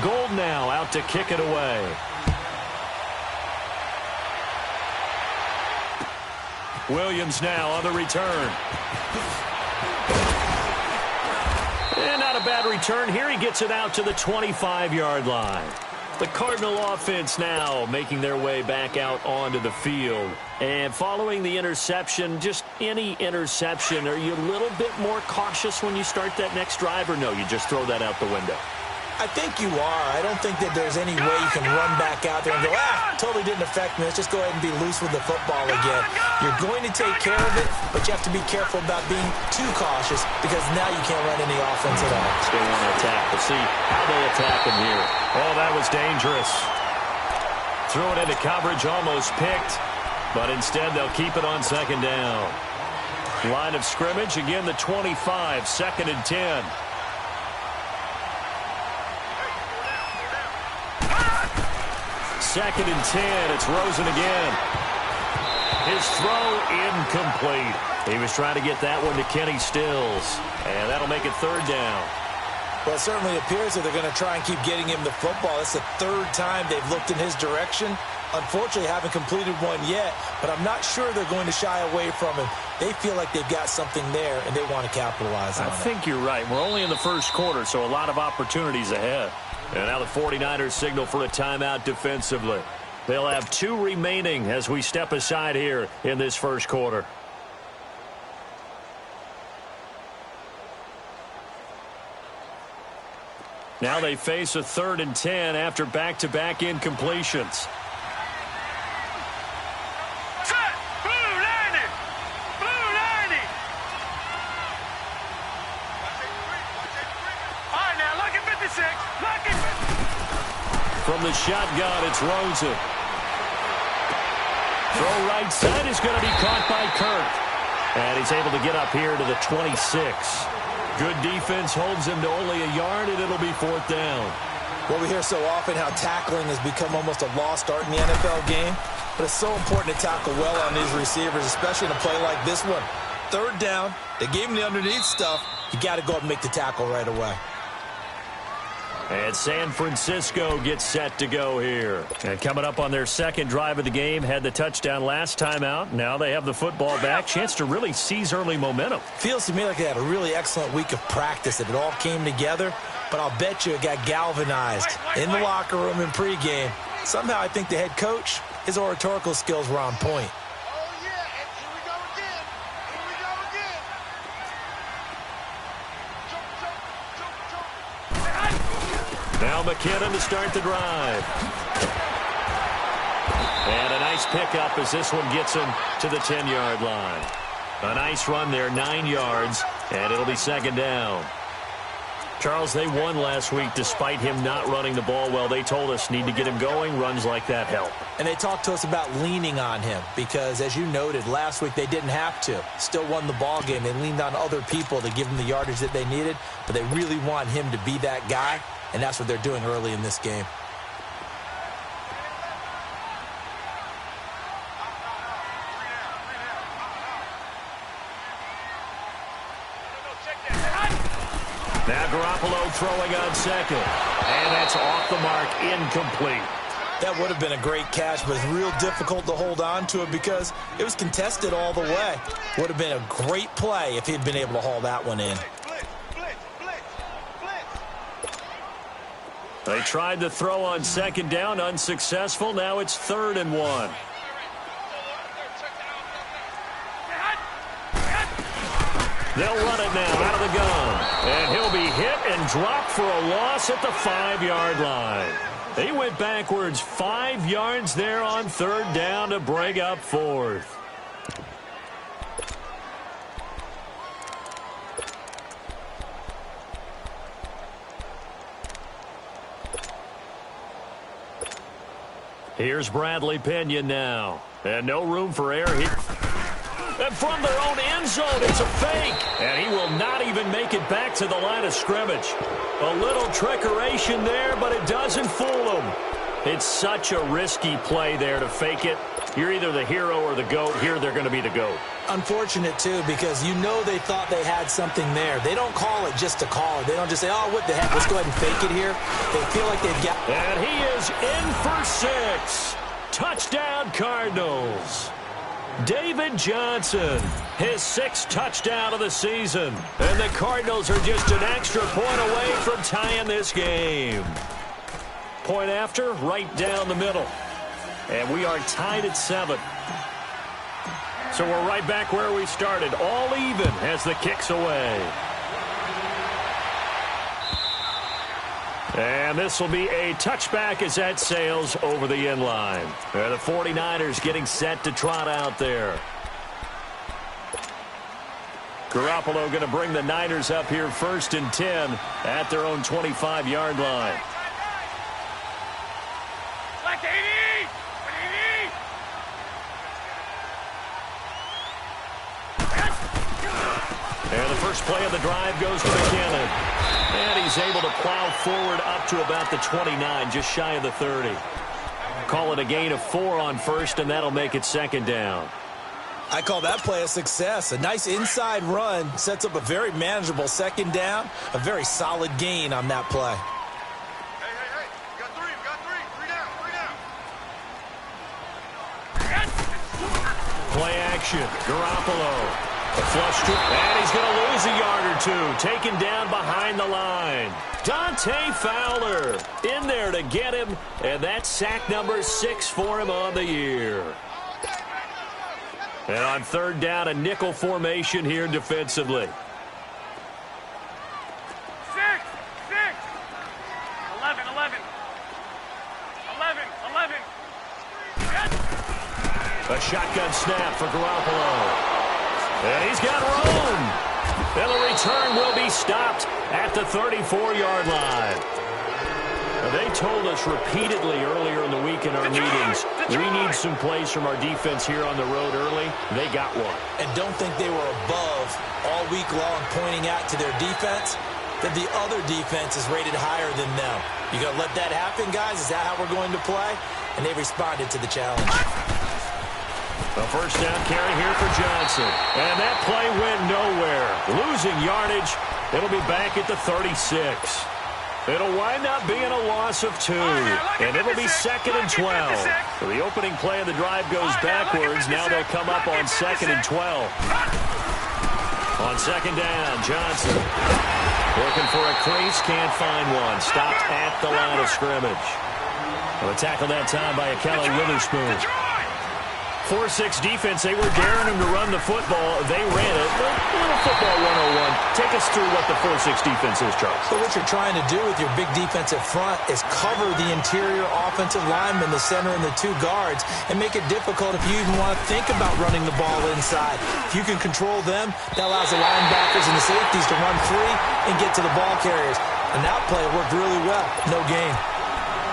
Gold now out to kick it away. Williams now on the return. And not a bad return here. He gets it out to the 25-yard line. The Cardinal offense now making their way back out onto the field. And following the interception, just any interception, are you a little bit more cautious when you start that next drive, or no, you just throw that out the window? I think you are. I don't think that there's any way you can run back out there and go, totally didn't affect me. Let's just go ahead and be loose with the football again. You're going to take care of it, but you have to be careful about being too cautious because now you can't run any offense at all. They want to attack. We'll see how they attack him here. Oh, that was dangerous. Threw it into coverage, almost picked, but instead they'll keep it on second down. Line of scrimmage, again the 25, 2nd and 10. Second and 10. It's Rosen again. His throw incomplete. He was trying to get that one to Kenny Stills. And that'll make it 3rd down. Well, it certainly appears that they're going to try and keep getting him the football. It's the 3rd time they've looked in his direction. Unfortunately, haven't completed one yet, but I'm not sure they're going to shy away from him. They feel like they've got something there, and they want to capitalize on it. I think you're right. We're only in the 1st quarter, so a lot of opportunities ahead. And now the 49ers signal for a timeout defensively. They'll have 2 remaining as we step aside here in this 1st quarter. Now they face a 3rd and 10 after back-to-back incompletions. From the shotgun, it's Rosen. Throw right side is going to be caught by Kirk. And he's able to get up here to the 26. Good defense holds him to only a yard, and it'll be 4th down. Well, we hear so often how tackling has become almost a lost art in the NFL game. But it's so important to tackle well on these receivers, especially in a play like this one. 3rd down, they gave him the underneath stuff. You got to go up and make the tackle right away. And San Francisco gets set to go here. And coming up on their 2nd drive of the game, had the touchdown last time out. Now they have the football back. Chance to really seize early momentum. Feels to me like they had a really excellent week of practice, that it all came together. But I'll bet you it got galvanized in the locker room in pregame. Somehow I think the head coach, his oratorical skills were on point. Now McKinnon to start the drive. And a nice pickup as this one gets him to the 10-yard line. A nice run there, 9 yards, and it'll be 2nd down. Charles, they won last week despite him not running the ball well. They told us need to get him going. Runs like that help. And they talked to us about leaning on him because, as you noted, last week they didn't have to. Still won the ball game. They leaned on other people to give them the yardage that they needed, but they really want him to be that guy, and that's what they're doing early in this game. Now Garoppolo throwing on 2nd. And that's off the mark, incomplete. That would have been a great catch, but it's real difficult to hold on to it because it was contested all the way. Would have been a great play if he'd been able to haul that one in. They tried to throw on 2nd down, unsuccessful. Now it's 3rd and 1. They'll run it now out of the gun. And he'll be hit and dropped for a loss at the 5-yard line. They went backwards 5 yards there on 3rd down to bring up 4th. Here's Bradley Pinion now. And no room for error. And from their own end zone, it's a fake. And he will not even make it back to the line of scrimmage. A little trickeration there, but it doesn't fool him. It's such a risky play there to fake it. You're either the hero or the GOAT. Here they're going to be the GOAT. Unfortunate, too, because you know they thought they had something there. They don't call it just to call it. They don't just say, oh, what the heck, let's go ahead and fake it here. They feel like they've got... And he is in for 6. Touchdown, Cardinals. David Johnson, his 6th touchdown of the season. And the Cardinals are just an extra point away from tying this game. Point after, right down the middle. And we are tied at 7. So we're right back where we started, all even as the kick's away. And this will be a touchback as that sails over the end line. The 49ers getting set to trot out there. Garoppolo going to bring the Niners up here 1st and 10 at their own 25-yard line. And the first play of the drive goes to McKinnon. And he's able to plow forward up to about the 29, just shy of the 30. Call it a gain of 4 on 1st, and that'll make it 2nd down. I call that play a success. A nice inside run sets up a very manageable 2nd down. A very solid gain on that play. Hey, we got 3, 3 down. Play action, Garoppolo. A flush to, and he's going to lose a yard or 2. Taken down behind the line. Dante Fowler in there to get him, and that's sack number 6 for him on the year. And on 3rd down, a nickel formation here defensively. 6, 11. A shotgun snap for Garoppolo. And he's got room. And the return will be stopped at the 34-yard line. They told us repeatedly earlier in the week in our meetings, we need some plays from our defense here on the road early. They got one. And don't think they were above all week long pointing out to their defense that the other defense is rated higher than them. You going to let that happen, guys? Is that how we're going to play? And they responded to the challenge. A first down carry here for Johnson. And that play went nowhere. Losing yardage. It'll be back at the 36. It'll wind up being a loss of 2. And it'll be 2nd and 12. So the opening play of the drive goes backwards. Now they'll come up on 2nd and 12. On 2nd down, Johnson looking for a crease. Can't find one. Stopped at the line of scrimmage. Well, a tackle that time by Kelly Witherspoon. 4-6 defense, they were daring him to run the football. They ran it. A little football 101. Take us through what the 4-6 defense is, Charles. So what you're trying to do with your big defensive front is cover the interior offensive linemen, the center and the 2 guards, and make it difficult if you even want to think about running the ball inside. If you can control them, that allows the linebackers and the safeties to run free and get to the ball carriers. And that play worked really well. No gain.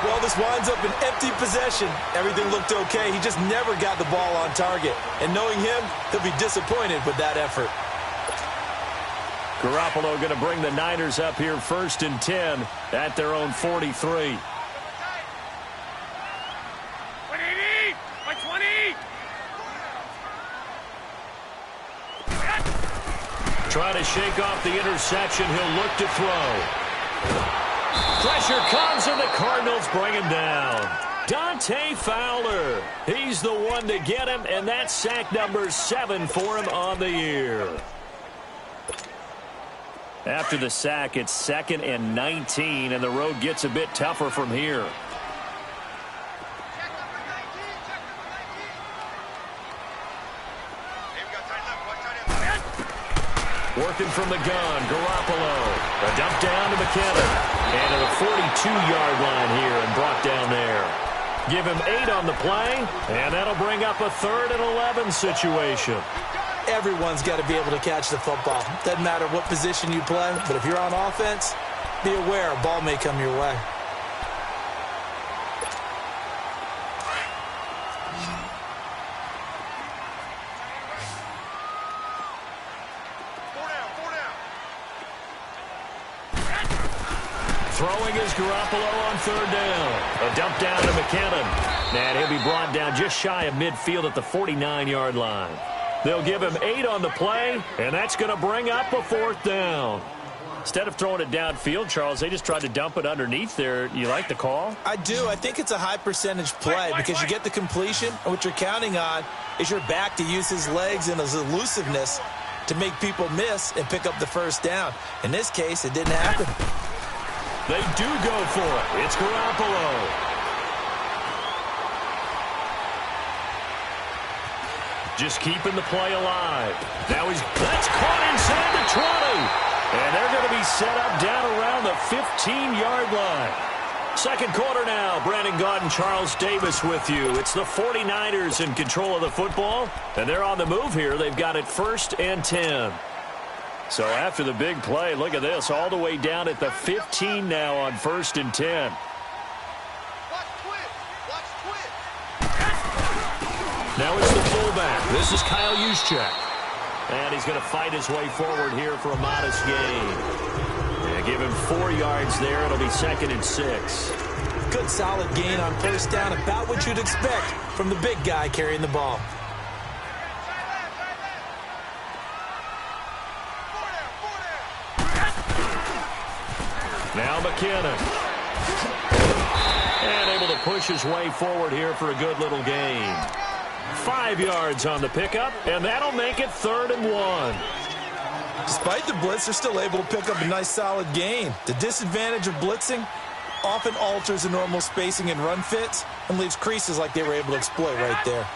Well, this winds up an empty possession. Everything looked okay. He just never got the ball on target. And knowing him, he'll be disappointed with that effort. Garoppolo going to bring the Niners up here 1st and 10 at their own 43. Trying to shake off the interception. He'll look to throw. Pressure comes, and the Cardinals bring him down. Dante Fowler, he's the one to get him, and that's sack number 7 for him on the year. After the sack, it's 2nd and 19, and the road gets a bit tougher from here. Working from the gun, Garoppolo. A dump down to McKinnon. And to the 42-yard line here and brought down there. Give him 8 on the play, and that'll bring up a 3rd and 11 situation. Everyone's got to be able to catch the football. Doesn't matter what position you play, but if you're on offense, be aware a ball may come your way. Throwing is Garoppolo on 3rd down. A dump down to McKinnon. And he'll be brought down just shy of midfield at the 49-yard line. They'll give him 8 on the play, and that's going to bring up a 4th down. Instead of throwing it downfield, Charles, they just tried to dump it underneath there. You like the call? I do. I think it's a high percentage play because you get the completion, and what you're counting on is your back to use his legs and his elusiveness to make people miss and pick up the 1st down. In this case, it didn't happen. They do go for it. It's Garoppolo. Just keeping the play alive. Now that's caught inside the 20. And they're going to be set up down around the 15-yard line. 2nd quarter now. Brandon Gaudin, Charles Davis with you. It's the 49ers in control of the football, and they're on the move here. They've got it 1st and 10. So after the big play, look at this, all the way down at the 15 now on 1st and 10. Now it's the fullback. This is Kyle Juszczyk. And he's going to fight his way forward here for a modest gain. And give him 4 yards there. It'll be 2nd and 6. Good solid gain on 1st down. About what you'd expect from the big guy carrying the ball. Now McKinnon. And able to push his way forward here for a good little gain. 5 yards on the pickup, and that'll make it 3rd and 1. Despite the blitz, they're still able to pick up a nice solid gain. The disadvantage of blitzing often alters the normal spacing and run fits and leaves creases like they were able to exploit right there.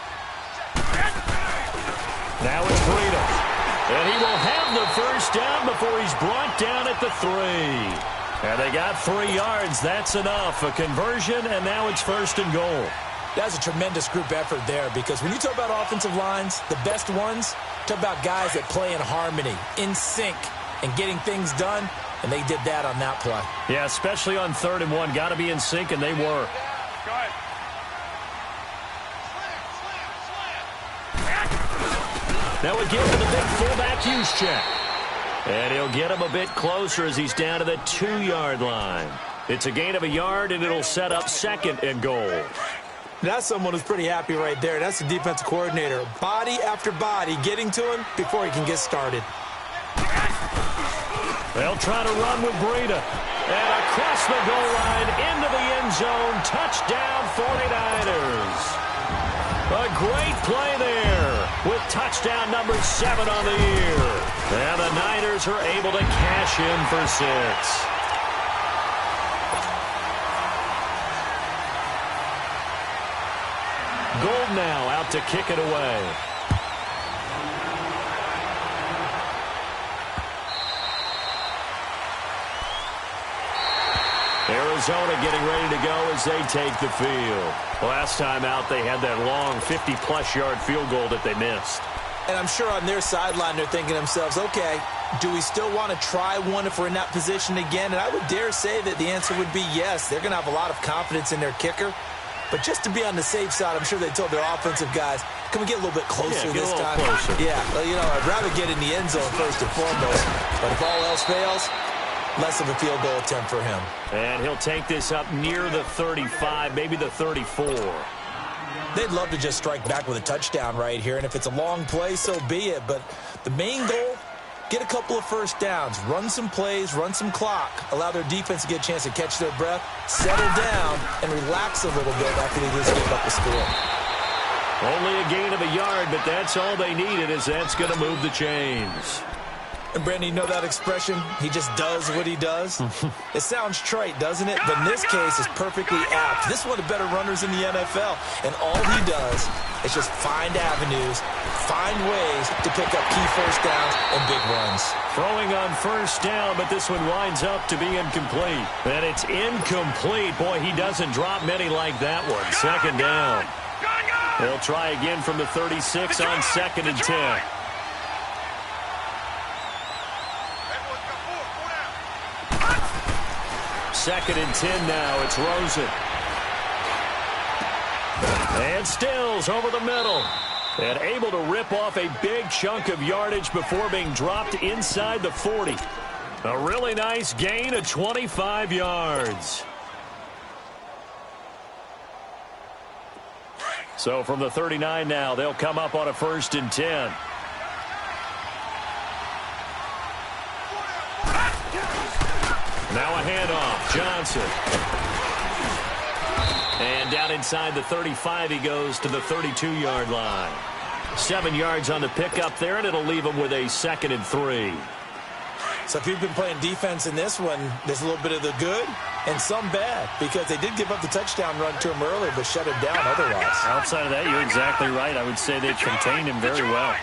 Now it's Breida. And he will have the 1st down before he's brought down at the 3. And they got 3 yards. That's enough. A conversion, and now it's 1st and goal. That's a tremendous group effort there because when you talk about offensive lines, the best ones, talk about guys that play in harmony, in sync, and getting things done, and they did that on that play. Yeah, especially on 3rd and 1. Got to be in sync, and they were. Now again to the big fullback, Juszczyk. And he'll get him a bit closer as he's down to the 2-yard line. It's a gain of a yard, and it'll set up 2nd and goal. That's someone who's pretty happy right there. That's the defensive coordinator. Body after body getting to him before he can get started. They'll try to run with Breida. And across the goal line into the end zone. Touchdown 49ers. A great play there with touchdown number 7 on the year. And the Niners are able to cash in for 6. Gold now out to kick it away. Arizona getting ready to go as they take the field. Last time out, they had that long 50-plus yard field goal that they missed. And I'm sure on their sideline they're thinking to themselves, okay, do we still want to try one if we're in that position again? And I would dare say that the answer would be yes. They're going to have a lot of confidence in their kicker. But just to be on the safe side, I'm sure they told their offensive guys, can we get a little bit closer this time? Closer. Yeah, well, you know, I'd rather get in the end zone first and foremost. But if all else fails, less of a field goal attempt for him. And he'll take this up near the 35, maybe the 34. They'd love to just strike back with a touchdown right here. And if it's a long play, so be it. But the main goal, get a couple of first downs, run some plays, run some clock, allow their defense to get a chance to catch their breath, settle down, and relax a little bit after they just give up the score. Only a gain of a yard, but that's all they needed, as that's going to move the chains. And, Brandon, you know that expression? He just does what he does? It sounds trite, doesn't it? But in this case, it's perfectly apt. This is one of the better runners in the NFL. And all he does is just find avenues, find ways to pick up key first downs and big runs. Throwing on first down, but this one winds up to be incomplete. And it's incomplete. Boy, he doesn't drop many like that one. 2nd down. They'll try again from the 36 on 2nd and 10. Second and 10 now. It's Rosen. And Stills over the middle. And able to rip off a big chunk of yardage before being dropped inside the 40. A really nice gain of 25 yards. So from the 39 now, they'll come up on a 1st and 10. Johnson. And down inside the 35, he goes to the 32-yard line. 7 yards on the pickup there, and it'll leave him with a 2nd and 3. So if you've been playing defense in this one, there's a little bit of the good and some bad, because they did give up the touchdown run to him earlier, but shut him down otherwise. Outside of that, you're exactly right. I would say they contained him very well.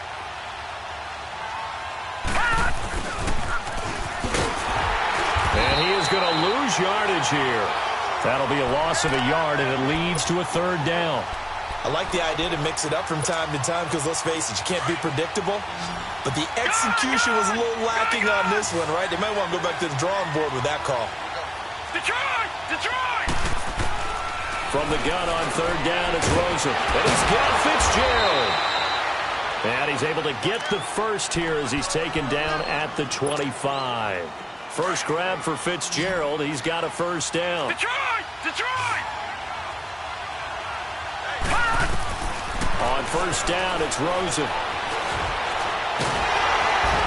And he is going to lose yardage here. That'll be a loss of a yard, and it leads to a 3rd down. I like the idea to mix it up from time to time because, let's face it, you can't be predictable. But the execution was a little lacking on this one, right? They might want to go back to the drawing board with that call. Detroit! Detroit! From the gun on 3rd down, it's Rosen. And he's got Fitzgerald. And he's able to get the first here as he's taken down at the 25. First grab for Fitzgerald. He's got a 1st down. Detroit! Detroit! On 1st down, it's Rosen.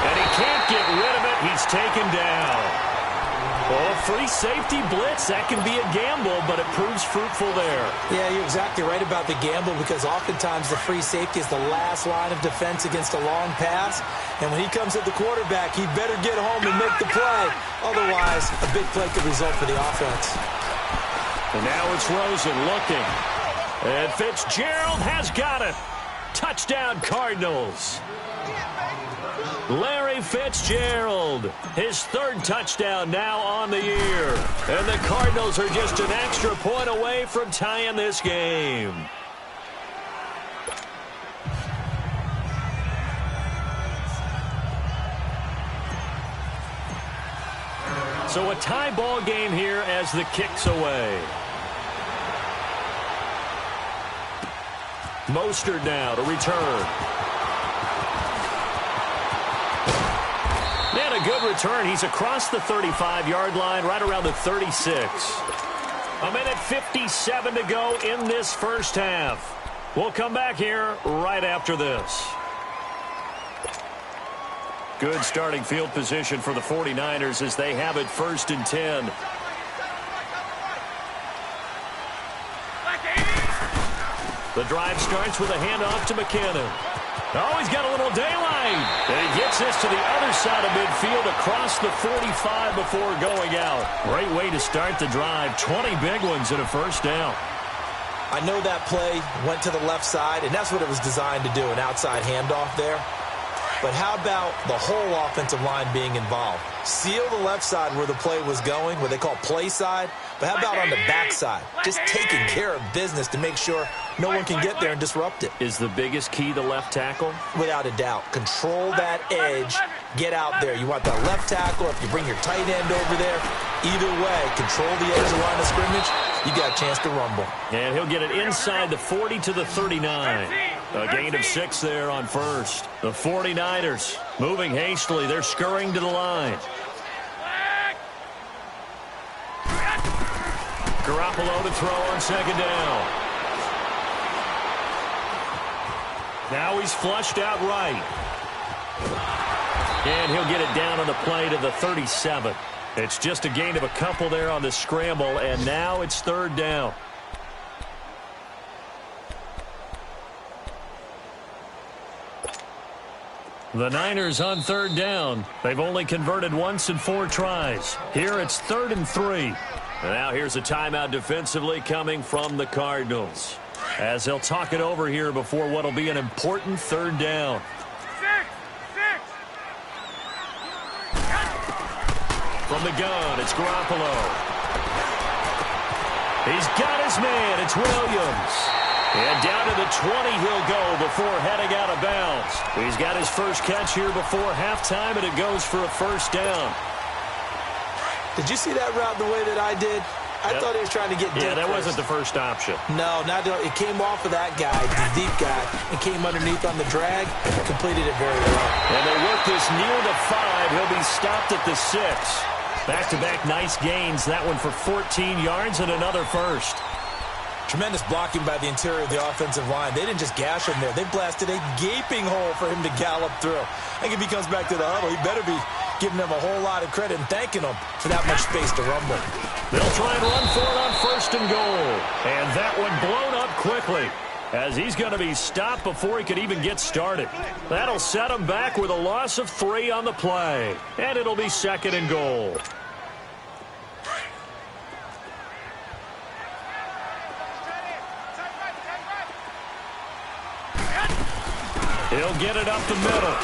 And he can't get rid of it. He's taken down. Oh, free safety blitz. That can be a gamble, but it proves fruitful there. Yeah, you're exactly right about the gamble, because oftentimes the free safety is the last line of defense against a long pass. And when he comes at the quarterback, he better get home and make the play. Otherwise, a big play could result for the offense. And now it's Rosen looking. And Fitzgerald has got it. Touchdown, Cardinals. Larry Fitzgerald, his 3rd touchdown now on the year. And the Cardinals are just an extra point away from tying this game. So a tie ball game here as the kick's away. Mostert now to return. And a good return. He's across the 35-yard line, right around the 36. A minute 57 to go in this first half. We'll come back here right after this. Good starting field position for the 49ers as they have it 1st and 10. The drive starts with a handoff to McKinnon. Oh, he's got a little daylight. And he gets this to the other side of midfield across the 45 before going out. Great way to start the drive. 20 big ones and a 1st down. I know that play went to the left side, and that's what it was designed to do, an outside handoff there. But how about the whole offensive line being involved? Seal the left side where the play was going, what they call play side. But how about on the backside? Just taking care of business to make sure no one can get there and disrupt it. Is the biggest key the left tackle? Without a doubt. Control that edge. Get out there. You want that left tackle. If you bring your tight end over there, either way, control the edge of the line of scrimmage. You got a chance to rumble. And he'll get it inside the 40 to the 39. A gain of 6 there on 1st. The 49ers moving hastily. They're scurrying to the line. Garoppolo to throw on 2nd down. Now he's flushed out right. And he'll get it down on the play to the 37. It's just a gain of a couple there on the scramble, and now it's 3rd down. The Niners on 3rd down. They've only converted once in 4 tries. Here it's 3rd and 3. And now here's a timeout defensively coming from the Cardinals, as they'll talk it over here before what will be an important 3rd down. From the gun, it's Garoppolo. He's got his man. It's Williams. And down to the 20 he'll go before heading out of bounds. He's got his first catch here before halftime, and it goes for a 1st down. Did you see that route the way that I did? I thought he was trying to get deep. Yeah, that first. wasn't the first option. No, it came off of that guy, the deep guy, and came underneath on the drag, completed it very well. And they work this near the 5. He'll be stopped at the 6. Back-to-back nice gains. That one for 14 yards and another 1st. Tremendous blocking by the interior of the offensive line. They didn't just gash him there. They blasted a gaping hole for him to gallop through. I think if he comes back to the huddle, he better be giving them a whole lot of credit and thanking them for that much space to rumble. They'll try and run for it on 1st and goal. And that one blown up quickly, as he's going to be stopped before he could even get started. That'll set him back with a loss of 3 on the play. And it'll be 2nd and goal. He'll get it up the middle.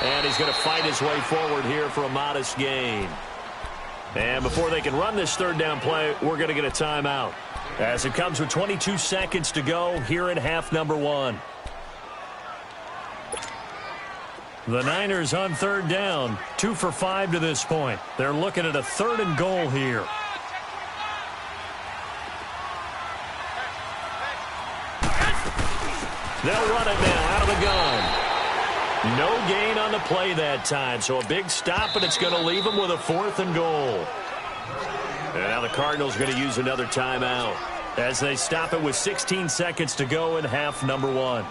And he's going to fight his way forward here for a modest gain. And before they can run this 3rd down play, we're going to get a timeout, as it comes with 22 seconds to go here in half number 1. The Niners on 3rd down, 2 for 5 to this point. They're looking at a 3rd and goal here. They'll run it now out of the gun. No gain on the play that time, so a big stop, and it's going to leave them with a 4th and goal. And now the Cardinals are going to use another timeout as they stop it with 16 seconds to go in half number 1.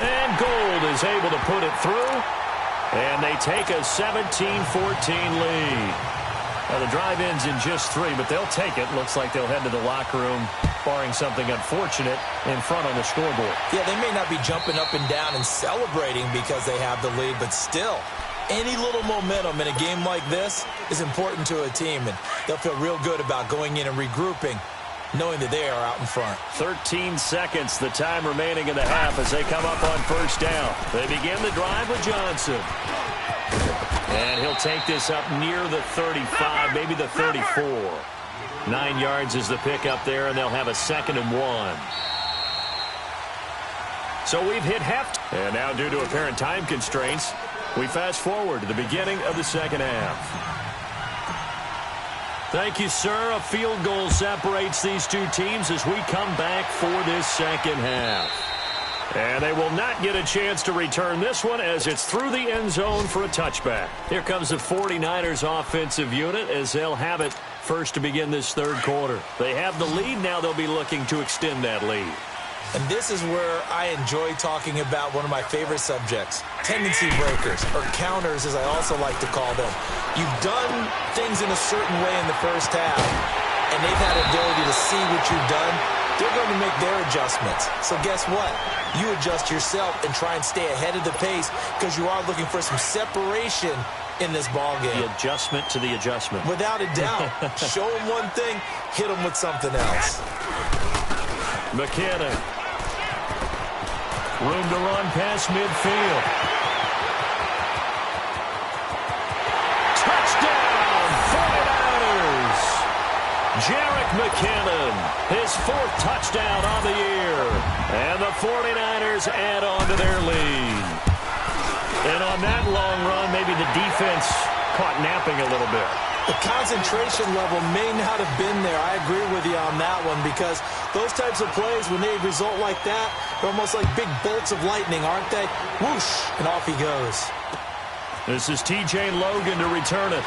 And Gold is able to put it through, and they take a 17-14 lead. Now, the drive ends in just 3, but they'll take it. Looks like they'll head to the locker room, barring something unfortunate, in front on the scoreboard. Yeah, they may not be jumping up and down and celebrating because they have the lead, but still, any little momentum in a game like this is important to a team, and they'll feel real good about going in and regrouping, knowing that they are out in front. 13 seconds, the time remaining in the half as they come up on 1st down. They begin the drive with Johnson. And he'll take this up near the 35, maybe the 34. 9 yards is the pickup there, and they'll have a 2nd and 1. So we've hit half. And now, due to apparent time constraints, we fast forward to the beginning of the 2nd half. Thank you, sir. A field goal separates these two teams as we come back for this 2nd half. And they will not get a chance to return this one as it's through the end zone for a touchback. Here comes the 49ers offensive unit as they'll have it first to begin this 3rd quarter. They have the lead. Now they'll be looking to extend that lead. And this is where I enjoy talking about one of my favorite subjects, tendency breakers, or counters as I also like to call them. You've done things in a certain way in the first half, and they've had the ability to see what you've done. They're going to make their adjustments. So guess what? You adjust yourself and try and stay ahead of the pace because you are looking for some separation in this ball game. The adjustment to the adjustment. Without a doubt. Show them one thing, hit them with something else. McKinnon. Room to run past midfield. Touchdown, 49ers. Jerick McKinnon, his 4th touchdown on the year. And the 49ers add on to their lead. And on that long run, maybe the defense caught napping a little bit. The concentration level may not have been there. I agree with you on that one because those types of plays, when they result like that, they're almost like big bolts of lightning, aren't they? Whoosh, and off he goes. This is T.J. Logan to return it.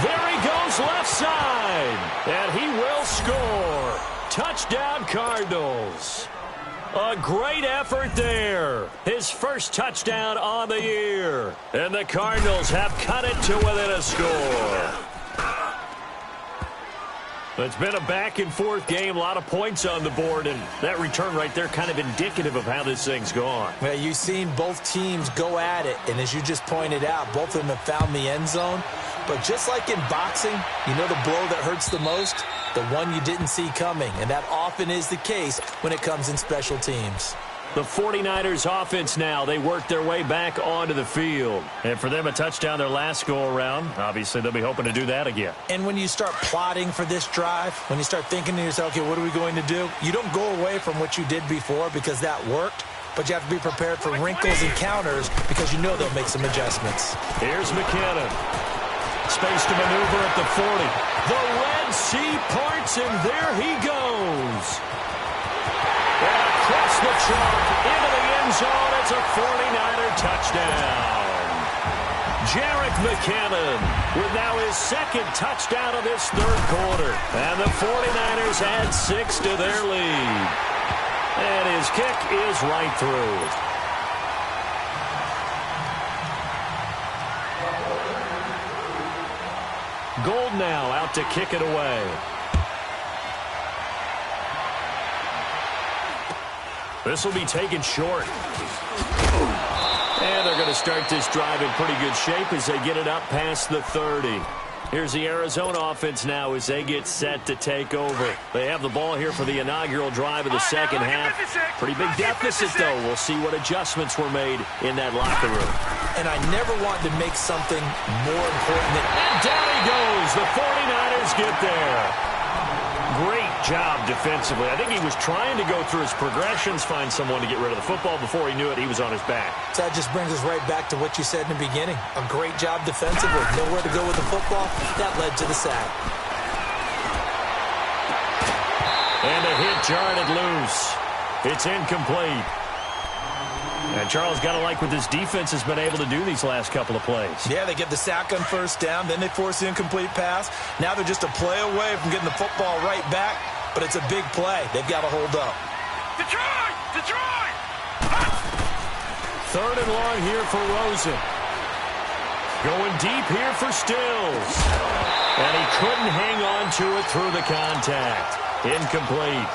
There he goes left side, and he will score. Touchdown, Cardinals. A great effort there. His first touchdown on the year. And the Cardinals have cut it to within a score. It's been a back-and-forth game, a lot of points on the board, and that return right there kind of indicative of how this thing's gone. Well, you've seen both teams go at it, and as you just pointed out, both of them have found the end zone. But just like in boxing, you know the blow that hurts the most? The one you didn't see coming, and that often is the case when it comes in special teams. The 49ers offense now, they work their way back onto the field. And for them, a touchdown their last go-around. Obviously, they'll be hoping to do that again. And when you start plotting for this drive, when you start thinking to yourself, okay, what are we going to do? You don't go away from what you did before because that worked, but you have to be prepared for wrinkles and counters because you know they'll make some adjustments. Here's McKinnon. Space to maneuver at the 40. The Red Sea parts, and there he goes. And across the chalk into the end zone, it's a 49er touchdown. Jerick McKinnon with now his second touchdown of this third quarter. And the 49ers add 6 to their lead. And his kick is right through. Gold now out to kick it away. This will be taken short. And they're going to start this drive in pretty good shape as they get it up past the 30. Here's the Arizona offense now as they get set to take over. They have the ball here for the inaugural drive of the second half. Pretty big deficit, though. We'll see what adjustments were made in that locker room. And I never want to make something more important than... And down he goes. The 49ers get there. Great job defensively. I think he was trying to go through his progressions, find someone to get rid of the football. Before he knew it, he was on his back. So that just brings us right back to what you said in the beginning. A great job defensively. Nowhere to go with the football. That led to the sack. And a hit jarred it loose. It's incomplete. And Charles, got to like what this defense has been able to do these last couple of plays. Yeah, they get the sack on first down, then they force the incomplete pass. Now they're just a play away from getting the football right back, but it's a big play. They've got to hold up. Detroit! Detroit! Third and long here for Rosen. Going deep here for Stills. And he couldn't hang on to it through the contact. Incomplete.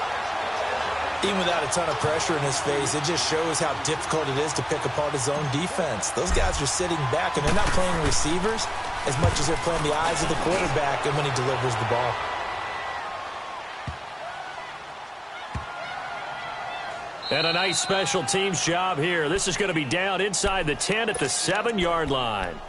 Even without a ton of pressure in his face, it just shows how difficult it is to pick apart his own defense. Those guys are sitting back, and they're not playing receivers as much as they're playing the eyes of the quarterback and when he delivers the ball. And a nice special teams job here. This is going to be down inside the 10 at the 7-yard line.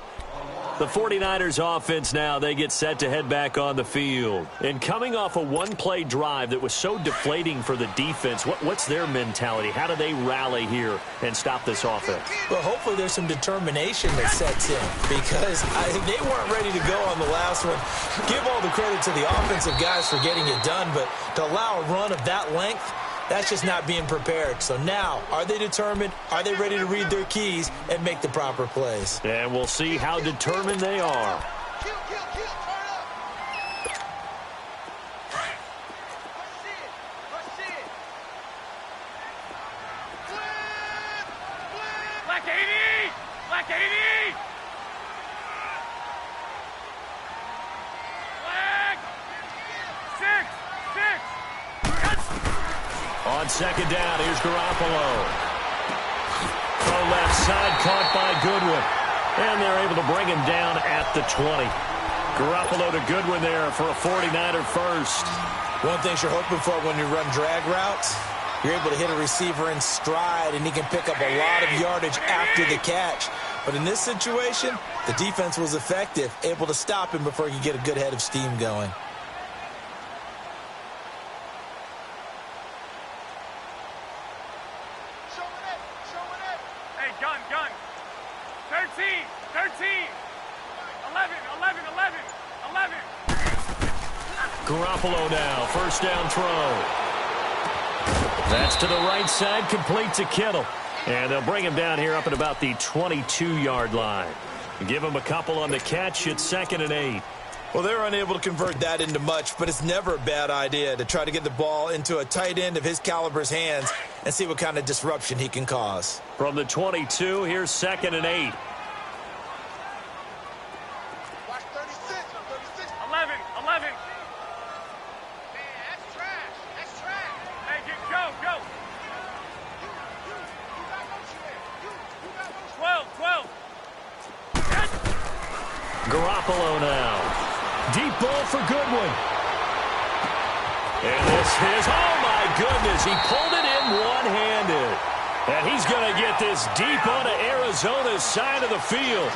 The 49ers offense now, they get set to head back on the field. And coming off a one-play drive that was so deflating for the defense, what's their mentality? How do they rally here and stop this offense? Well, hopefully there's some determination that sets in because they weren't ready to go on the last one. Give all the credit to the offensive guys for getting it done, but to allow a run of that length, that's just not being prepared. So now, are they determined? Are they ready to read their keys and make the proper plays? And we'll see how determined they are. Black 80! Black 80! Black! 6! On second down, here's Garoppolo. Throw left side, caught by Goodwin. And they're able to bring him down at the 20. Garoppolo to Goodwin there for a 49er first. One thing you're hoping for when you run drag routes, you're able to hit a receiver in stride, and he can pick up a lot of yardage after the catch. But in this situation, the defense was effective, able to stop him before he could get a good head of steam going. Gun. 13. 11. Garoppolo now, first down throw. That's to the right side, complete to Kittle. And they'll bring him down here up at about the 22-yard line. Give him a couple on the catch. It's 2nd and 8. Well, they're unable to convert that into much, but it's never a bad idea to try to get the ball into a tight end of his caliber's hands and see what kind of disruption he can cause. From the 22, here's 2nd and 8. 11. That's trash. Hey, go. 12. Garoppolo now. Deep ball for Goodwin. And this is, oh my goodness, he pulled it in one-handed. And he's going to get this deep onto Arizona's side of the field.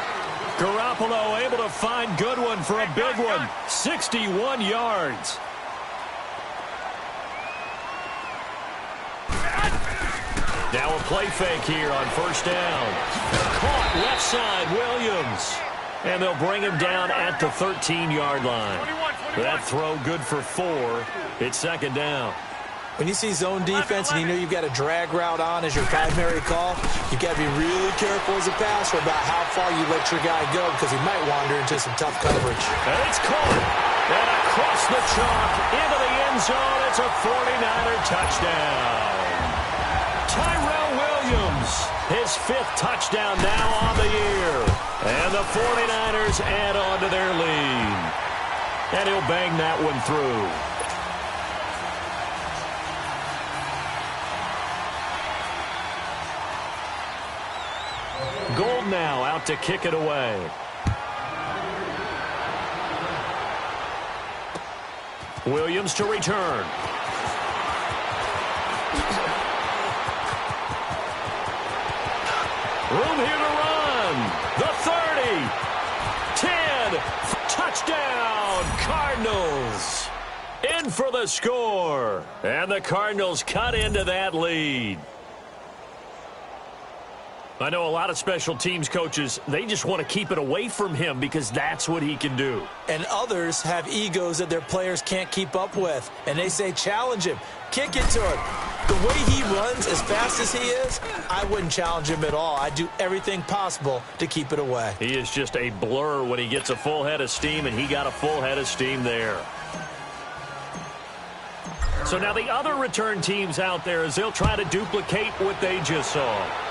Garoppolo able to find Goodwin for a big one, 61 yards. Now a play fake here on first down. Caught left side, Williams. And they'll bring him down at the 13-yard line. That throw good for 4. It's 2nd down. When you see zone defense and you know you've got a drag route on as your primary call, you've got to be really careful as a passer about how far you let your guy go because he might wander into some tough coverage. And it's caught. And across the chalk into the end zone. It's a 49er touchdown. Tyrell Williams, his 5th touchdown now on the year. And the 49ers add on to their lead. And he'll bang that one through. Gold now out to kick it away. Williams to return. Room here to run. The 30. 10. Touchdown, Cardinals. In for the score. And the Cardinals cut into that lead. I know a lot of special teams coaches, they just want to keep it away from him because that's what he can do. And others have egos that their players can't keep up with. And they say, challenge him, kick it to him. The way he runs as fast as he is, I wouldn't challenge him at all. I'd do everything possible to keep it away. He is just a blur when he gets a full head of steam, and he got a full head of steam there. So now the other return teams out there as they'll try to duplicate what they just saw.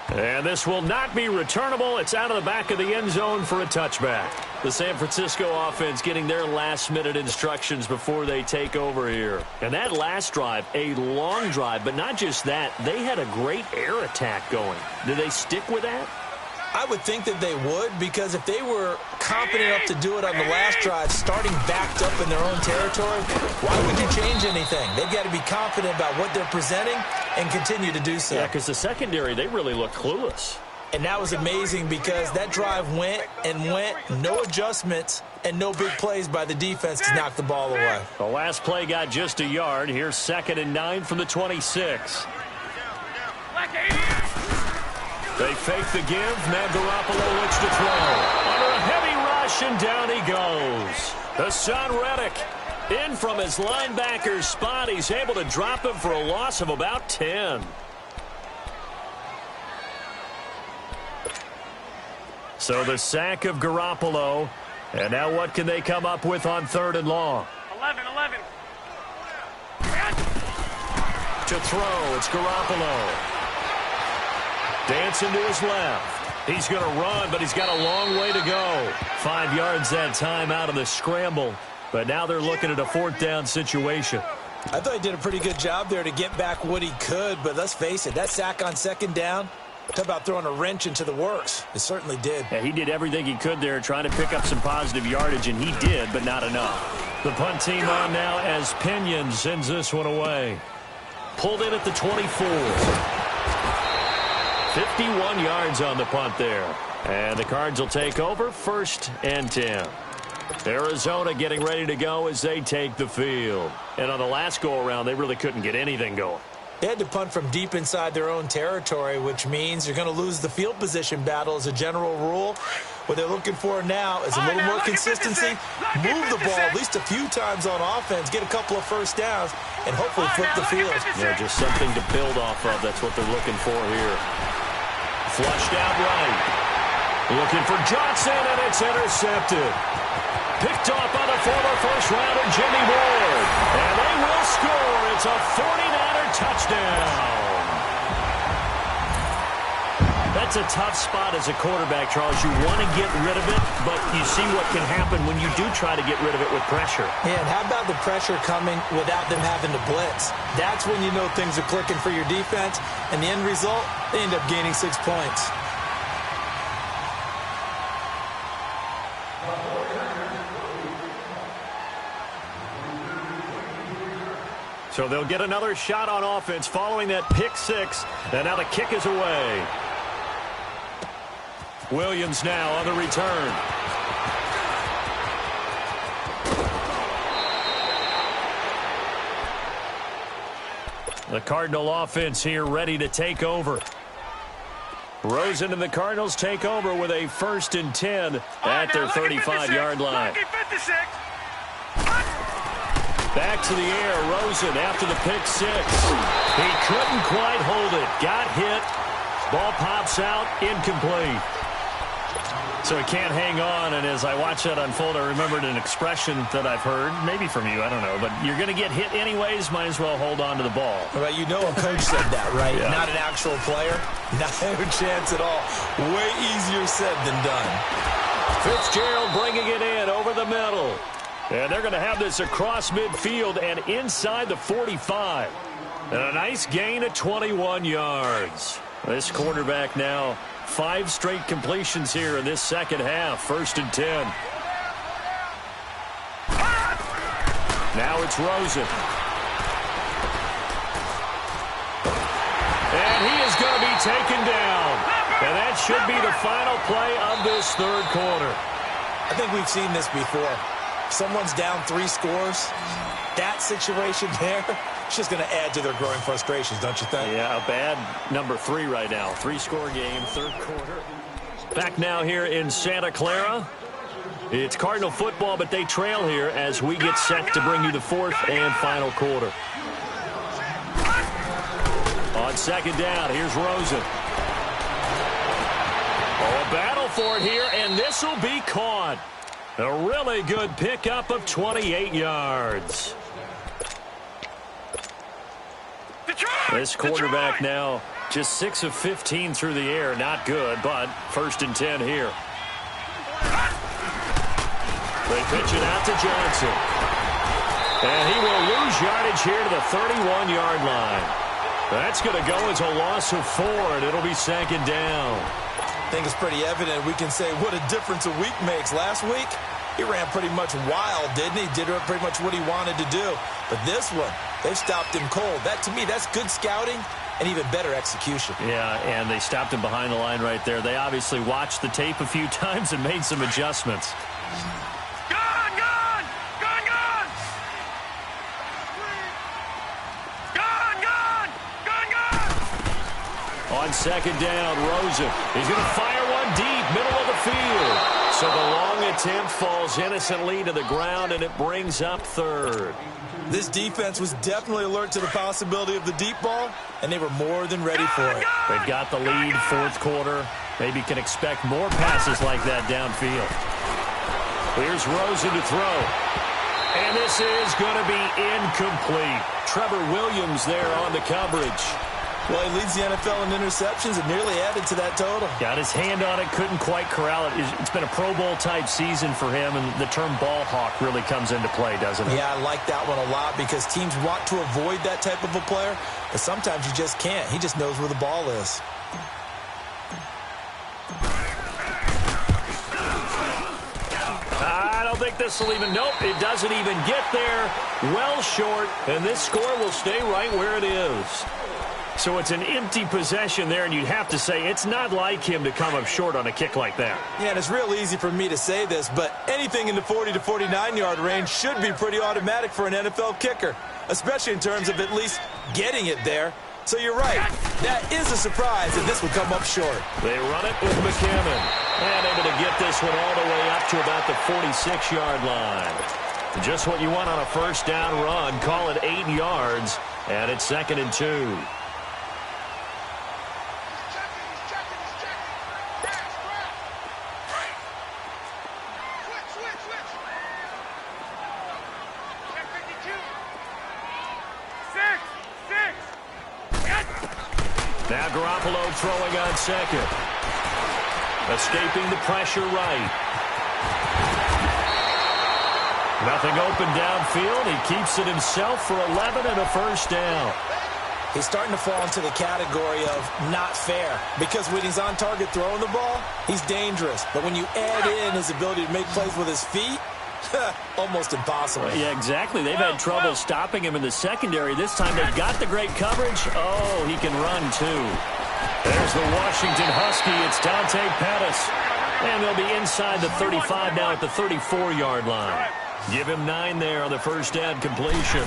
And this will not be returnable. It's out of the back of the end zone for a touchback. The San Francisco offense getting their last-minute instructions before they take over here. And that last drive, a long drive, but not just that. They had a great air attack going. Did they stick with that? I would think that they would, because if they were confident enough to do it on the last drive, starting backed up in their own territory, why would you change anything? They've got to be confident about what they're presenting and continue to do so. Yeah, because the secondary, they really look clueless. And that was amazing because that drive went and went, no adjustments, and no big plays by the defense to knock the ball away. The last play got just a yard. Here's 2nd and 9 from the 26. They fake the give. Now Garoppolo looks to throw. Under a heavy rush, and down he goes. Hassan Reddick in from his linebacker's spot. He's able to drop him for a loss of about 10. So the sack of Garoppolo. And now what can they come up with on 3rd and long? 11. To throw, it's Garoppolo. Dancing to his left. He's going to run, but he's got a long way to go. 5 yards that time out of the scramble. But now they're looking at a 4th down situation. I thought he did a pretty good job there to get back what he could, but let's face it, that sack on 2nd down, talk about throwing a wrench into the works. It certainly did. Yeah, he did everything he could there trying to pick up some positive yardage, and he did, but not enough. The punt team on now as Pinion sends this one away. Pulled in at the 24. 51 yards on the punt there. And the Cards will take over 1st and 10. Arizona getting ready to go as they take the field. And on the last go-around, they really couldn't get anything going. They had to punt from deep inside their own territory, which means you're going to lose the field position battle as a general rule. What they're looking for now is a little more consistency, move the ball at least a few times on offense, get a couple of 1st downs, and hopefully flip the field. Yeah, just something to build off of. That's what they're looking for here. Flushed out right. Looking for Johnson, and it's intercepted. Picked off by the former 1st-rounder Jimmy Ward. And they will score. It's a 49er touchdown. That's a tough spot as a quarterback, Charles. You want to get rid of it, but you see what can happen when you do try to get rid of it with pressure. Yeah, and how about the pressure coming without them having to blitz? That's when you know things are clicking for your defense, and the end result, they end up gaining 6 points. So they'll get another shot on offense following that pick 6, and now the kick is away. Williams now on the return. The Cardinal offense here ready to take over. Rosen and the Cardinals take over with a 1st and 10 at their 35-yard line. Back to the air, Rosen after the pick six. He couldn't quite hold it. Got hit. Ball pops out, incomplete. So he can't hang on, and as I watch that unfold, I remembered an expression that I've heard, maybe from you, I don't know, but you're going to get hit anyways, might as well hold on to the ball. Well, you know a coach said that, right? Yeah. Not an actual player. Not a chance at all. Way easier said than done. Fitzgerald bringing it in over the middle. And they're going to have this across midfield and inside the 45. And a nice gain of 21 yards. This quarterback now 5 straight completions here in this second half. 1st and 10. Now it's Rosen. And he is going to be taken down. And that should be the final play of this third quarter. I think we've seen this before. Someone's down 3 scores. That situation there, it's just going to add to their growing frustrations, don't you think? Yeah, a bad number 3 right now. 3-score game, third quarter. Back now here in Santa Clara. It's Cardinal football, but they trail here as we get set to bring you the fourth and final quarter. On second down, here's Rosen. Oh, a battle for it here, and this will be caught. A really good pickup of 28 yards. This quarterback now just 6 of 15 through the air. Not good, but 1st and 10 here. They pitch it out to Johnson. And he will lose yardage here to the 31-yard line. That's going to go as a loss of 4, and it'll be 2nd down. I think it's pretty evident we can say what a difference a week makes. Last week, he ran pretty much wild, didn't he? Did pretty much what he wanted to do. But this one, they've stopped him cold. That, to me, that's good scouting and even better execution. Yeah, and they stopped him behind the line right there. They obviously watched the tape a few times and made some adjustments. Gone, gone! Gone, gone! Gone, gone! Gone, gone! On second down, Rosen. He's going to fire one deep, middle of the field. So the long attempt falls innocently to the ground, and it brings up 3rd. This defense was definitely alert to the possibility of the deep ball, and they were more than ready for it. They've got the lead, 4th quarter. Maybe can expect more passes like that downfield. Here's Rosen to throw. And this is going to be incomplete. Trevor Williams there on the coverage. Well, he leads the NFL in interceptions and nearly added to that total. Got his hand on it, couldn't quite corral it. It's been a Pro Bowl-type season for him, and the term ball hawk really comes into play, doesn't it? Yeah, I like that one a lot because teams want to avoid that type of a player, but sometimes you just can't. He just knows where the ball is. I don't think this will even, nope, it doesn't even get there. Well short, and this score will stay right where it is. So it's an empty possession there, and you'd have to say it's not like him to come up short on a kick like that. Yeah, and it's real easy for me to say this, but anything in the 40 to 49-yard range should be pretty automatic for an NFL kicker, especially in terms of at least getting it there. So you're right. That is a surprise that this would come up short. They run it with McCammon. And able to get this one all the way up to about the 46-yard line. Just what you want on a first down run. Call it 8 yards, and it's 2nd and 2. Now Garoppolo throwing on second. Escaping the pressure right. Nothing open downfield. He keeps it himself for 11 and a first down. He's starting to fall into the category of not fair because when he's on target throwing the ball, he's dangerous. But when you add in his ability to make plays with his feet, almost impossible. Yeah, exactly. They've had trouble stopping him in the secondary. This time they've got the great coverage. Oh, he can run, too. There's the Washington Husky. It's Dante Pettis. And they'll be inside the 35 now at the 34-yard line. Give him 9 there on the first down completion.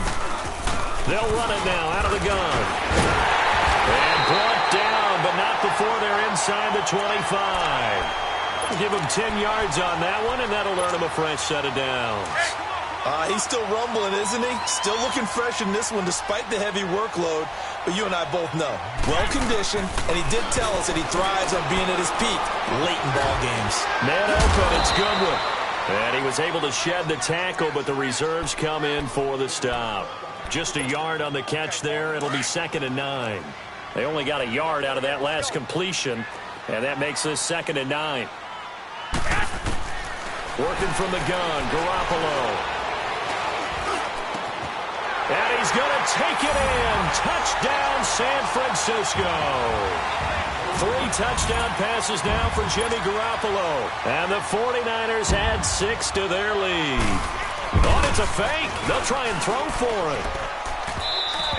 They'll run it now out of the gun. And brought down, but not before they're inside the 25. Give him 10 yards on that one, and that'll earn him a fresh set of downs. He's still rumbling, isn't he? Still looking fresh in this one despite the heavy workload. But you and I both know, well-conditioned, and he did tell us that he thrives on being at his peak late in ball games. Man open, it's Goodwin. And he was able to shed the tackle, but the reserves come in for the stop. Just a yard on the catch there. It'll be 2nd and 9. They only got a yard out of that last completion, and that makes this 2nd and 9. Working from the gun, Garoppolo. And he's going to take it in. Touchdown, San Francisco. 3 touchdown passes now for Jimmy Garoppolo. And the 49ers add 6 to their lead. Oh, it's a fake. They'll try and throw for it.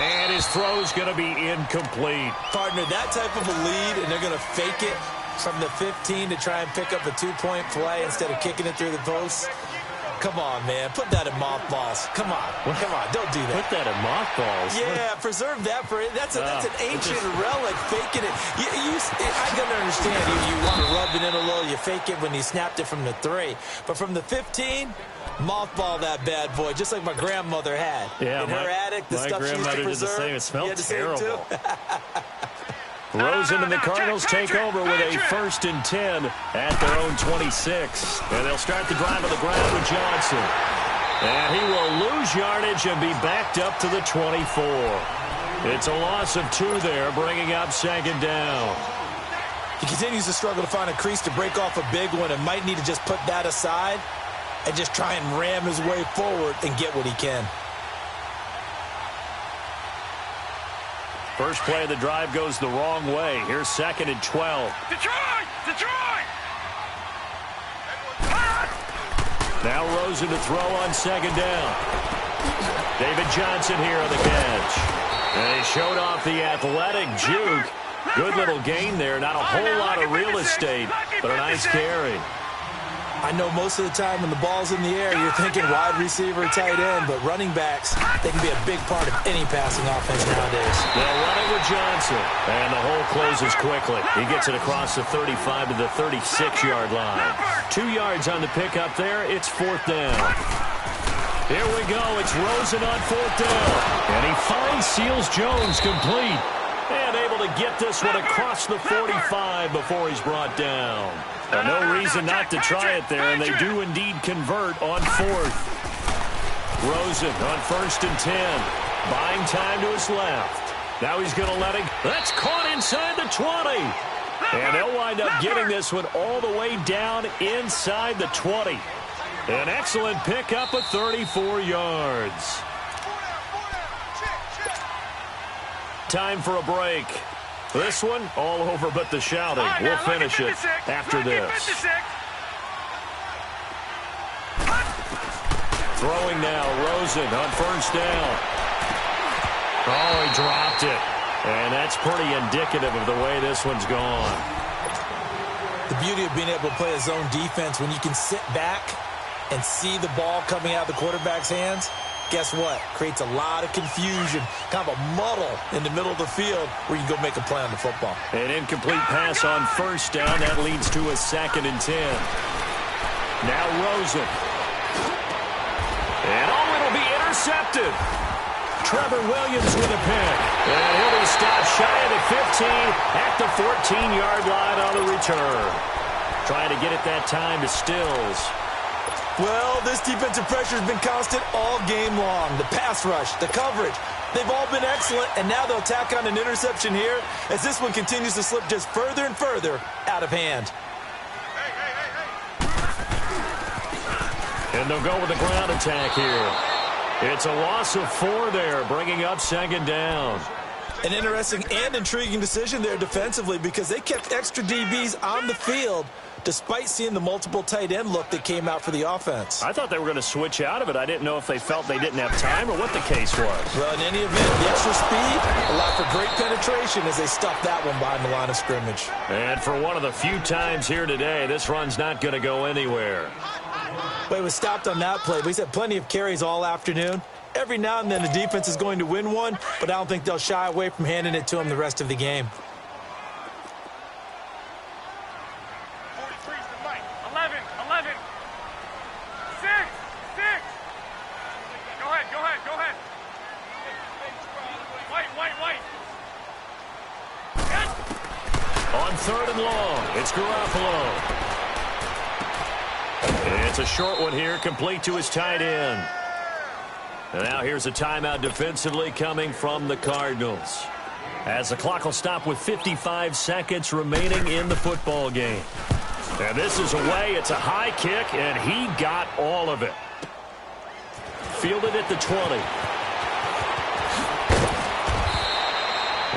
And his throw's going to be incomplete. Partner, that type of a lead, and they're going to fake it from the 15 to try and pick up a 2-point play instead of kicking it through the post. Come on, man. Put that in mothballs. Come on. Come on. Don't do that. Put that in mothballs? Yeah, preserve that for it. That's an ancient relic, faking it. I can understand you want to rub it in a little. You fake it when you snapped it from the 3. But from the 15, mothball that bad boy, just like my grandmother had. Yeah, in her attic, the stuff she used to preserve. Did the same. It smelled terrible. Rosen and the Cardinals take over with a 1st and 10 at their own 26. And they'll start the drive on the ground with Johnson. And he will lose yardage and be backed up to the 24. It's a loss of 2 there, bringing up 2nd down. He continues to struggle to find a crease to break off a big one and might need to just put that aside and just try and ram his way forward and get what he can. First play of the drive goes the wrong way. Here's 2nd and 12. Detroit! Detroit! Now Rosen to throw on 2nd down. David Johnson here on the catch. And he showed off the athletic juke. Good little gain there. Not a whole lot of real estate, but a nice carry. I know most of the time when the ball's in the air, you're thinking wide receiver, tight end, but running backs, they can be a big part of any passing offense nowadays. They'll run it with Johnson, and the hole closes quickly. He gets it across the 35 to the 36-yard line. 2 yards on the pickup there. It's 4th down. Here we go. It's Rosen on 4th down. And he finds Seals-Jones complete. And able to get this one across the 45 before he's brought down. No reason not to try it there, and they do indeed convert on 4th. Rosen on 1st and 10. Buying time to his left. Now he's going to let it. That's caught inside the 20. And they'll wind up getting this one all the way down inside the 20. An excellent pickup of 34 yards. Time for a break. This one, all over but the shouting. We'll finish it after this. Throwing now, Rosen on 1st down. Oh, he dropped it. And that's pretty indicative of the way this one's gone. The beauty of being able to play a zone defense when you can sit back and see the ball coming out of the quarterback's hands, guess what? Creates a lot of confusion, kind of a muddle in the middle of the field where you can go make a play on the football. An incomplete pass on 1st down. That leads to a 2nd and 10. Now Rosen. And it'll be intercepted. Trevor Williams with a pick. And he'll be stopped shy of the 15 at the 14-yard line on the return. Trying to get it that time to Stills. Well, this defensive pressure has been constant all game long. The pass rush, the coverage, they've all been excellent, and now they'll tack on an interception here as this one continues to slip just further and further out of hand. And they'll go with the ground attack here. It's a loss of 4 there, bringing up 2nd down. An interesting and intriguing decision there defensively because they kept extra DBs on the field despite seeing the multiple tight end look that came out for the offense. I thought they were going to switch out of it. I didn't know if they felt they didn't have time or what the case was. Well, in any event, the extra speed allowed for great penetration as they stuffed that one behind the line of scrimmage. And for one of the few times here today, this run's not going to go anywhere. But it was stopped on that play. He's had plenty of carries all afternoon. Every now and then the defense is going to win one, but I don't think they'll shy away from handing it to him the rest of the game. 11, 11. 6, 6. Wait. On 3rd and long, it's Garoppolo. It's a short one here, complete to his tight end. And now here's a timeout defensively coming from the Cardinals, as the clock will stop with 55 seconds remaining in the football game. And this is away. It's a high kick, and he got all of it. Fielded at the 20.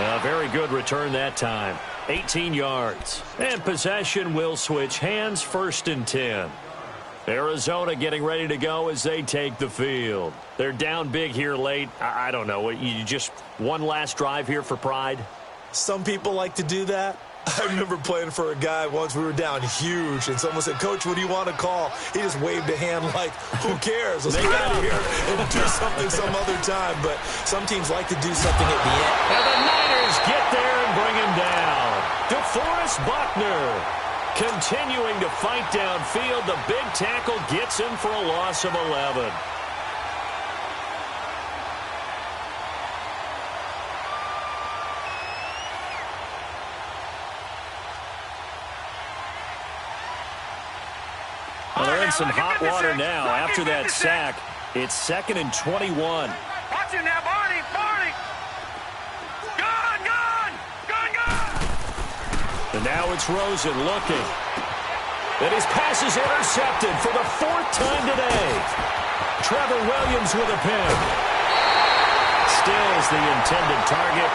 A very good return that time. 18 yards. And possession will switch hands, 1st and 10. Arizona getting ready to go as they take the field. They're down big here late. I don't know. You just one last drive here for pride? Some people like to do that. I remember playing for a guy once. We were down huge, and someone said, "Coach, what do you want to call?" He just waved a hand like, who cares? Let's get out of here and do something some other time. But some teams like to do something at the end. And the Niners get there and bring him down. DeForest Buckner continuing to fight downfield. The big tackle gets him for a loss of 11. Well, they're in some hot water now. After that sack, it's 2nd and 21. Watch him now, Barney. Gone. And now it's Rosen looking. And his pass is intercepted for the 4th time today. Trevor Williams with a pick. Stills the intended target.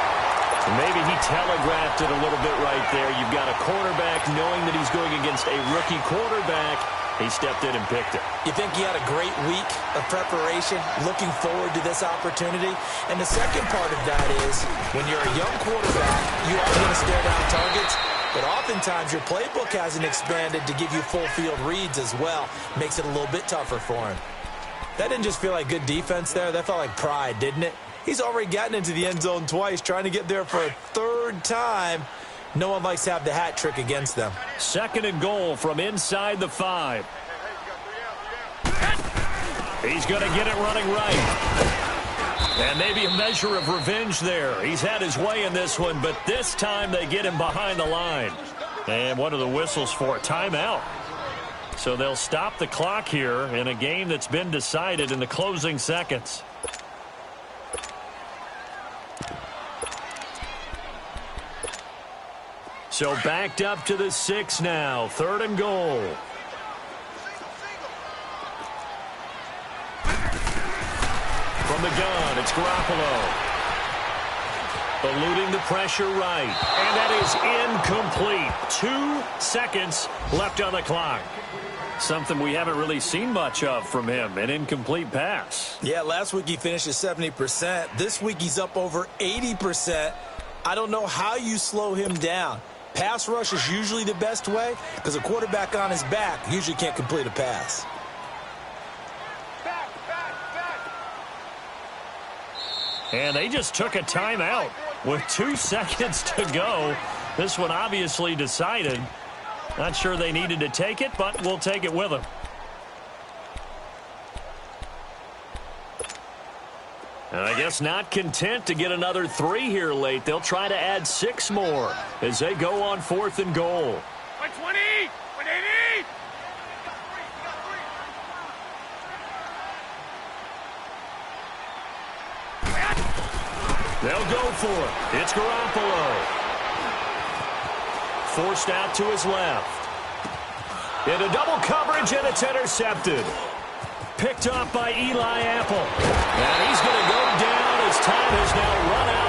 Maybe he telegraphed it a little bit right there. You've got a quarterback knowing that he's going against a rookie quarterback. He stepped in and picked it. You think he had a great week of preparation, looking forward to this opportunity? And the second part of that is, when you're a young quarterback, you are going to stare down targets, but oftentimes your playbook hasn't expanded to give you full field reads as well. Makes it a little bit tougher for him. That didn't just feel like good defense there. That felt like pride, didn't it? He's already gotten into the end zone twice, trying to get there for a 3rd time. No one likes to have the hat trick against them. 2nd and goal from inside the 5. He's going to get it running right. And maybe a measure of revenge there. He's had his way in this one, but this time they get him behind the line. And what are the whistles for? Timeout. So they'll stop the clock here in a game that's been decided in the closing seconds. So backed up to the 6 now. 3rd and goal. From the gun, it's Garoppolo. Eluding the pressure right. And that is incomplete. 2 seconds left on the clock. Something we haven't really seen much of from him, an incomplete pass. Yeah, last week he finished at 70%. This week he's up over 80%. I don't know how you slow him down. Pass rush is usually the best way because a quarterback on his back usually can't complete a pass. And they just took a timeout with 2 seconds to go. This one obviously decided. Not sure they needed to take it, but we'll take it with them. And I guess not content to get another 3 here late. They'll try to add 6 more as they go on 4th and goal. 120, 180. They'll go for it. It's Garoppolo. Forced out to his left. Into double coverage, and it's intercepted. Picked off by Eli Apple. And he's going to go down as time has now run out